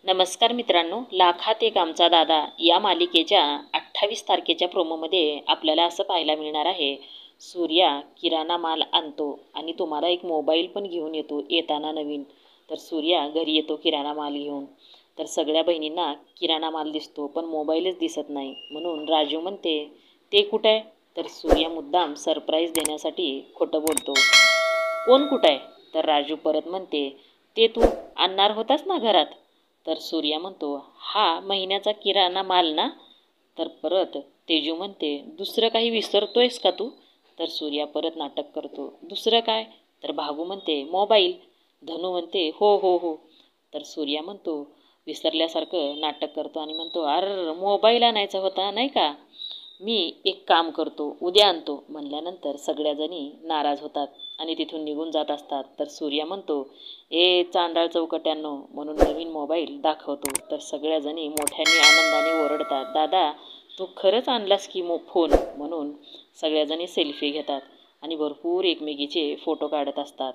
नमस्कार मित्रांनो, लाखात एक आमचा दादा या मालिकेच्या 28 तारखेच्या प्रोमोमध्ये आपल्याला असं पाहायला मिळणार आहे. सूर्या किराणा माल आणतो आणि तुम्हाला एक मोबाईल पण घेऊन येतो येताना नवीन. तर सूर्या घरी येतो किराणा माल घेऊन. तर सगळ्या बहिणींना किराणा माल दिसतो पण मोबाईलच दिसत नाही. म्हणून राजू म्हणते, ते कुठं आहे? तर सूर्या मुद्दाम सरप्राईज देण्यासाठी खोटं बोलतो. कोण कुठं आहे? तर राजू परत म्हणते, ते तू आणणार होतास ना घरात. तर सूर्या म्हणतो, हा महिन्याचा किराणा माल ना. तर परत तेजू म्हणते, दुसरं काही विसरतोयस का तू? तर सूर्या परत नाटक करतो, दुसरं काय? तर भागू म्हणते, मोबाईल. धनू म्हणते, हो हो हो. तर सूर्या म्हणतो, विसरल्यासारखं नाटक करतो आणि म्हणतो, अरे मोबाईल आणायचा होता नाही का? मी एक काम करतो, उद्या आणतो म्हणल्यानंतर सगळ्याजणी नाराज होतात आणि तिथून निघून जात असतात. तर सूर्या म्हणतो, ए चांडाळ चौकट्यांनो म्हणून नवीन मोबाईल दाखवतो. तर सगळ्याजणी मोठ्याने आनंदाने ओरडतात, दादा तू खरंच आणलास की फोन. म्हणून सगळ्याजणी सेल्फी घेतात आणि भरपूर एकमेकीचे फोटो काढत असतात.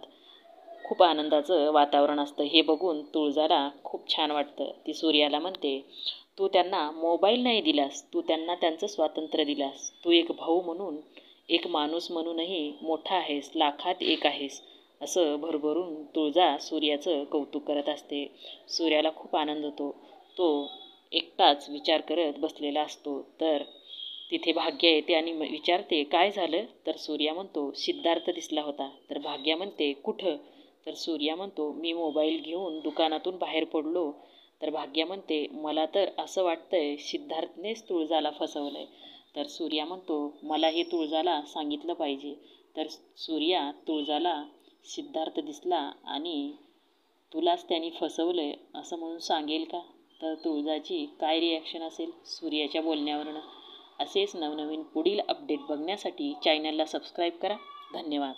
खूप आनंदाचं वातावरण असतं. हे बघून तुळजाला खूप छान वाटतं. ती सूर्याला म्हणते, तू त्यांना मोबाईल नाही दिलास, तू त्यांना त्यांचं स्वातंत्र्य दिलास. तू एक भाऊ म्हणून, एक माणूस म्हणूनही मोठा आहेस, लाखात एक आहेस. असं भरभरून तुळजा सूर्याचं कौतुक करत असते. सूर्याला खूप आनंद होतो. तो एकटाच विचार करत बसलेला असतो. तर तिथे भाग्या येते आणि विचारते, काय झालं? तर सूर्या म्हणतो, सिद्धार्थ दिसला होता. तर भाग्या म्हणते, कुठं? तर सूर्या म्हणतो, मी मोबाईल घेऊन दुकानातून बाहेर पडलो. तर भाग्या म्हणते, मला तर असं वाटतंय सिद्धार्थनेच तुळजाला फसवलंय. तर सूर्या म्हणतो, मला हे तुळजाला सांगितलं पाहिजे. तर सूर्या तुळजाला सिद्धार्थ दिसला आणि तुलाच त्यांनी फसवलंय असं म्हणून सांगेल का? तर तुळजाची काय रिॲक्शन असेल सूर्याच्या बोलण्यावरनं? असेच नवनवीन पुढील अपडेट बघण्यासाठी चॅनलला सबस्क्राईब करा. धन्यवाद.